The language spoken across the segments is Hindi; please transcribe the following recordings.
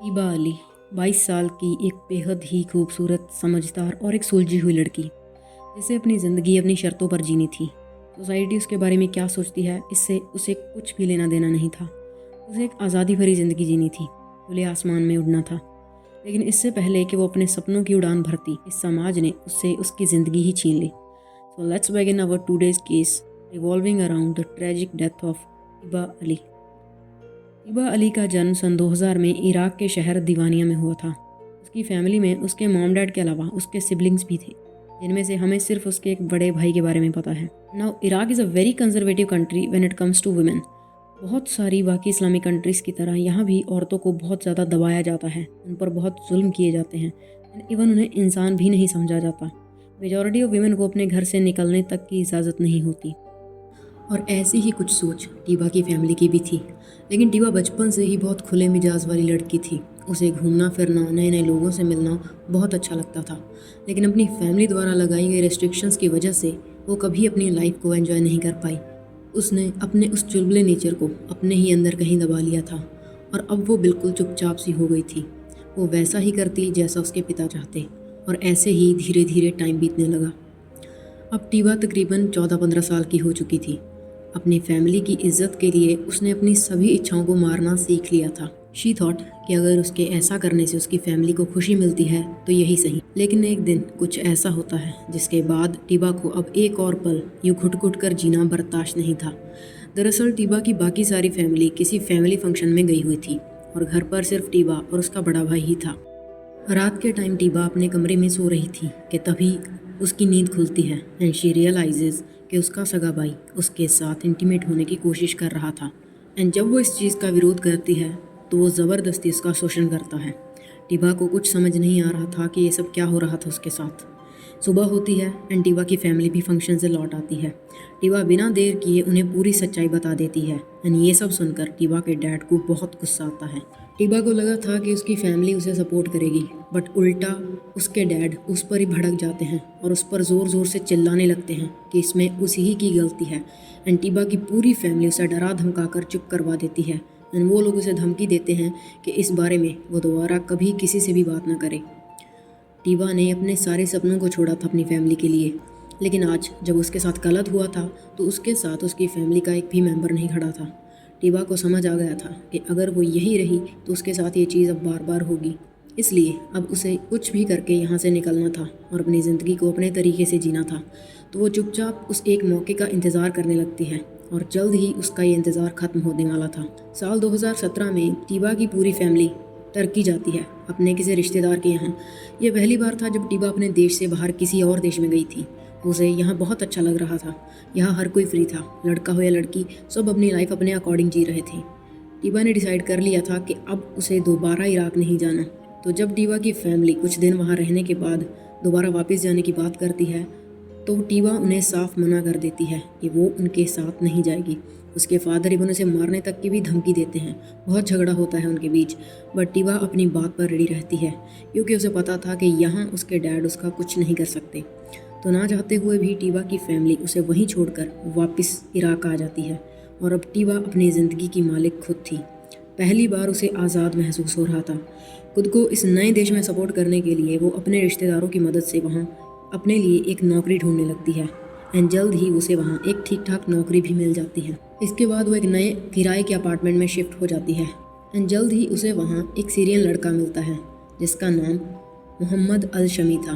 ईबा अली 22 साल की एक बेहद ही खूबसूरत, समझदार और एक सुलझी हुई लड़की, जिसे अपनी ज़िंदगी अपनी शर्तों पर जीनी थी। सोसाइटी उसके बारे में क्या सोचती है, इससे उसे कुछ भी लेना देना नहीं था। उसे एक आज़ादी भरी ज़िंदगी जीनी थी, खुले आसमान में उड़ना था। लेकिन इससे पहले कि वो अपने सपनों की उड़ान भरती, इस समाज ने उससे उसकी ज़िंदगी ही छीन ली। So let's begin our today's case revolving around the tragic death of Eeba Ali. Eeba Ali का जन्म सन 2000 में इराक के शहर दीवानिया में हुआ था। उसकी फैमिली में उसके मॉम डैड के अलावा उसके सिबलिंग्स भी थे, जिनमें से हमें सिर्फ उसके एक बड़े भाई के बारे में पता है। Now Iraq is a very conservative country when it comes to women. बहुत सारी बाकी इस्लामिक कंट्रीज़ की तरह यहाँ भी औरतों को बहुत ज़्यादा दबाया जाता है, उन पर बहुत जुल्म किए जाते हैं, एंड इवन उन्हें इंसान भी नहीं समझा जाता। मेजॉरिटी ऑफ वीमेन को अपने घर से निकलने तक की इजाज़त नहीं होती। और ऐसी ही कुछ सोच टीबा की फैमिली की भी थी। लेकिन टीबा बचपन से ही बहुत खुले मिजाज वाली लड़की थी। उसे घूमना फिरना, नए नए लोगों से मिलना बहुत अच्छा लगता था। लेकिन अपनी फैमिली द्वारा लगाई गई रेस्ट्रिक्शंस की वजह से वो कभी अपनी लाइफ को एंजॉय नहीं कर पाई। उसने अपने उस चुलबुले नेचर को अपने ही अंदर कहीं दबा लिया था, और अब वो बिल्कुल चुपचाप सी हो गई थी। वो वैसा ही करती जैसा उसके पिता चाहते, और ऐसे ही धीरे धीरे टाइम बीतने लगा। अब टीबा तकरीबन 14-15 साल की हो चुकी थी। अपनी फैमिली की इज्जत के लिए उसने अपनी सभी इच्छाओं को मारना सीख लिया था। शी थॉट कि अगर उसके ऐसा करने से उसकी फैमिली को खुशी मिलती है तो यही सही। लेकिन एक दिन कुछ ऐसा होता है जिसके बाद टीबा को अब एक और पल यूँ घुट घुट कर जीना बर्दाश्त नहीं था। दरअसल टीबा की बाकी सारी फैमिली किसी फैमिली फंक्शन में गई हुई थी, और घर पर सिर्फ टीबा और उसका बड़ा भाई ही था। रात के टाइम टीबा अपने कमरे में सो रही थी कि तभी उसकी नींद खुलती है, एंड शी रियलाइजेज कि उसका सगा भाई उसके साथ इंटीमेट होने की कोशिश कर रहा था। एंड जब वो इस चीज़ का विरोध करती है तो वो ज़बरदस्ती उसका शोषण करता है। टीबा को कुछ समझ नहीं आ रहा था कि ये सब क्या हो रहा था उसके साथ। सुबह होती है एंड टीबा की फैमिली भी फंक्शन से लौट आती है। टीबा बिना देर किए उन्हें पूरी सच्चाई बता देती है, एंड ये सब सुनकर टीबा के डैड को बहुत गुस्सा आता है। टीबा को लगा था कि उसकी फैमिली उसे सपोर्ट करेगी, बट उल्टा उसके डैड उस पर ही भड़क जाते हैं और उस पर ज़ोर ज़ोर से चिल्लाने लगते हैं कि इसमें उसी ही की गलती है। एंड टीबा की पूरी फैमिली उसे डरा धमका कर चुप करवा देती है, एंड वो लोग उसे धमकी देते हैं कि इस बारे में वो दोबारा कभी किसी से भी बात ना करे। टीबा ने अपने सारे सपनों को छोड़ा था अपनी फैमिली के लिए, लेकिन आज जब उसके साथ गलत हुआ था तो उसके साथ उसकी फैमिली का एक भी मेंबर नहीं खड़ा था। टीबा को समझ आ गया था कि अगर वो यही रही तो उसके साथ ये चीज़ अब बार बार होगी। इसलिए अब उसे कुछ भी करके यहाँ से निकलना था और अपनी ज़िंदगी को अपने तरीके से जीना था। तो वो चुपचाप उस एक मौके का इंतज़ार करने लगती है, और जल्द ही उसका ये इंतज़ार ख़त्म होने वाला था। साल 2017 में टीबा की पूरी फैमिली टर्की जाती है अपने किसी रिश्तेदार के यहाँ। ये पहली बार था जब टीबा अपने देश से बाहर किसी और देश में गई थी। उसे यहाँ बहुत अच्छा लग रहा था। यहाँ हर कोई फ्री था, लड़का हो या लड़की, सब अपनी लाइफ अपने अकॉर्डिंग जी रहे थे। टीबा ने डिसाइड कर लिया था कि अब उसे दोबारा इराक नहीं जाना। तो जब टीबा की फैमिली कुछ दिन वहाँ रहने के बाद दोबारा वापस जाने की बात करती है तो टीबा उन्हें साफ मना कर देती है कि वो उनके साथ नहीं जाएगी। उसके फादर इवन उसे मारने तक की भी धमकी देते हैं। बहुत झगड़ा होता है उनके बीच, बट टीबा अपनी बात पर रेडी रहती है, क्योंकि उसे पता था कि यहाँ उसके डैड उसका कुछ नहीं कर सकते। तो ना चाहते हुए भी टीबा की फैमिली उसे वहीं छोड़कर वापस इराक आ जाती है, और अब टीबा अपनी ज़िंदगी की मालिक खुद थी। पहली बार उसे आज़ाद महसूस हो रहा था। खुद को इस नए देश में सपोर्ट करने के लिए वो अपने रिश्तेदारों की मदद से वहाँ अपने लिए एक नौकरी ढूंढने लगती है, एंड जल्द ही उसे वहाँ एक ठीक ठाक नौकरी भी मिल जाती है। इसके बाद वो एक नए किराए के अपार्टमेंट में शिफ्ट हो जाती है, एंड जल्द ही उसे वहाँ एक सीरियन लड़का मिलता है जिसका नाम मोहम्मद अल शमी था,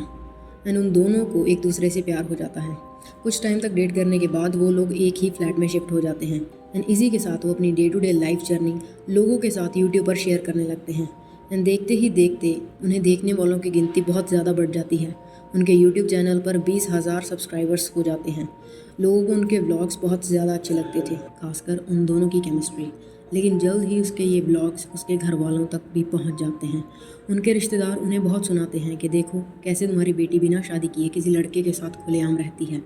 एंड उन दोनों को एक दूसरे से प्यार हो जाता है। कुछ टाइम तक डेट करने के बाद वो लोग एक ही फ्लैट में शिफ्ट हो जाते हैं, एंड इसी के साथ वो अपनी day to day life journey लोगों के साथ यूट्यूब पर शेयर करने लगते हैं। एंड देखते ही देखते उन्हें देखने वालों की गिनती बहुत ज़्यादा बढ़ जाती है। उनके यूट्यूब चैनल पर 20,000 सब्सक्राइबर्स हो जाते हैं। लोगों को उनके व्लॉग्स बहुत ज़्यादा अच्छे लगते थे, खासकर उन दोनों की केमिस्ट्री। लेकिन जल्द ही उसके ये ब्लॉग्स उसके घर वालों तक भी पहुंच जाते हैं। उनके रिश्तेदार उन्हें बहुत सुनाते हैं कि देखो कैसे तुम्हारी बेटी बिना शादी किए किसी लड़के के साथ खुलेआम रहती है।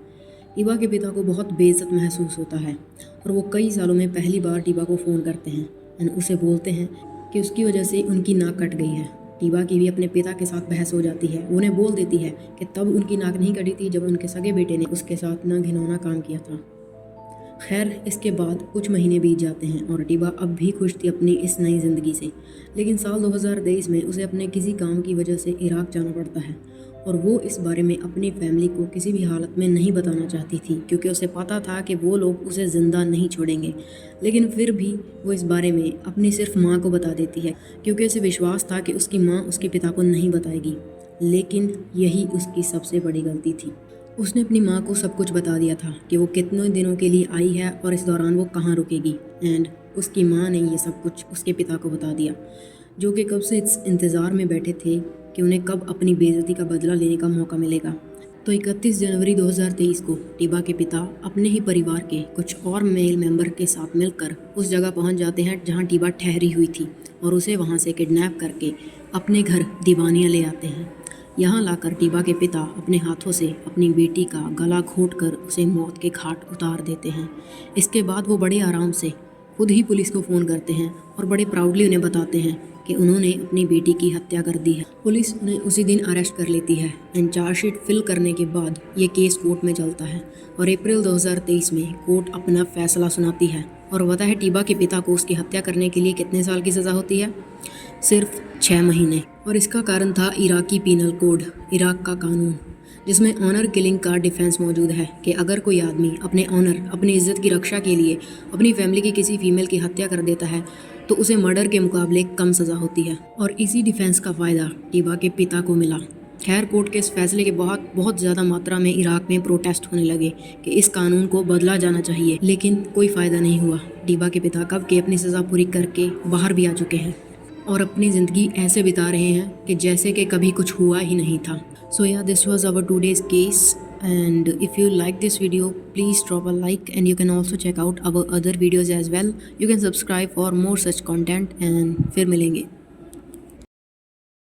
टीबा के पिता को बहुत बेइज्जत महसूस होता है, और वो कई सालों में पहली बार टीबा को फ़ोन करते हैं एंड उसे बोलते हैं कि उसकी वजह से उनकी नाक कट गई है। टीबा की भी अपने पिता के साथ बहस हो जाती है। वो उन्हें बोल देती है कि तब उनकी नाक नहीं कटी थी जब उनके सगे बेटे ने उसके साथ न घिनौना काम किया था। खैर, इसके बाद कुछ महीने बीत जाते हैं और टीबा अब भी खुश थी अपनी इस नई ज़िंदगी से। लेकिन साल 2023 में उसे अपने किसी काम की वजह से इराक जाना पड़ता है और वो इस बारे में अपनी फैमिली को किसी भी हालत में नहीं बताना चाहती थी, क्योंकि उसे पता था कि वो लोग उसे ज़िंदा नहीं छोड़ेंगे। लेकिन फिर भी वो इस बारे में अपनी सिर्फ माँ को बता देती है, क्योंकि उसे विश्वास था कि उसकी माँ उसके पिता को नहीं बताएगी। लेकिन यही उसकी सबसे बड़ी गलती थी। उसने अपनी माँ को सब कुछ बता दिया था कि वो कितने दिनों के लिए आई है और इस दौरान वो कहाँ रुकेगी। एंड उसकी माँ ने ये सब कुछ उसके पिता को बता दिया, जो कि कब से इस इंतज़ार में बैठे थे कि उन्हें कब अपनी बेइज्जती का बदला लेने का मौका मिलेगा। तो 31 जनवरी 2023 को टीबा के पिता अपने ही परिवार के कुछ और मेल मेंबर के साथ मिलकर उस जगह पहुंच जाते हैं जहां टीबा ठहरी हुई थी और उसे वहां से किडनैप करके अपने घर दीवानिया ले आते हैं। यहाँ लाकर टीबा के पिता अपने हाथों से अपनी बेटी का गला घोंटकर उसे मौत के घाट उतार देते हैं। इसके बाद वो बड़े आराम से खुद ही पुलिस को फ़ोन करते हैं और बड़े प्राउडली उन्हें बताते हैं कि उन्होंने अपनी बेटी की हत्या कर दी है। पुलिस उन्हें उसी दिन अरेस्ट कर लेती है एंड चार्जशीट फिल करने के बाद ये केस कोर्ट में चलता है और अप्रैल 2023 में कोर्ट अपना फैसला सुनाती है। और पता है टीबा के पिता को उसकी हत्या करने के लिए कितने साल की सज़ा होती है? सिर्फ 6 महीने। और इसका कारण था इराकी पीनल कोड, इराक का कानून, जिसमें ऑनर किलिंग का डिफेंस मौजूद है कि अगर कोई आदमी अपने ऑनर, अपनी इज्जत की रक्षा के लिए अपनी फैमिली की किसी फीमेल की हत्या कर देता है तो उसे मर्डर के मुकाबले कम सज़ा होती है। और इसी डिफेंस का फ़ायदा टीबा के पिता को मिला। खैर, कोर्ट के इस फैसले के बहुत ज़्यादा मात्रा में इराक में प्रोटेस्ट होने लगे कि इस कानून को बदला जाना चाहिए, लेकिन कोई फ़ायदा नहीं हुआ। टीबा के पिता कब के अपनी सज़ा पूरी करके बाहर भी आ चुके हैं और अपनी ज़िंदगी ऐसे बिता रहे हैं कि जैसे कि कभी कुछ हुआ ही नहीं था। So yeah, this was our today's case, and if you like this video, please drop a like, and you can also check out our other videos as well. You can subscribe for more such content, and फिर मिलेंगे।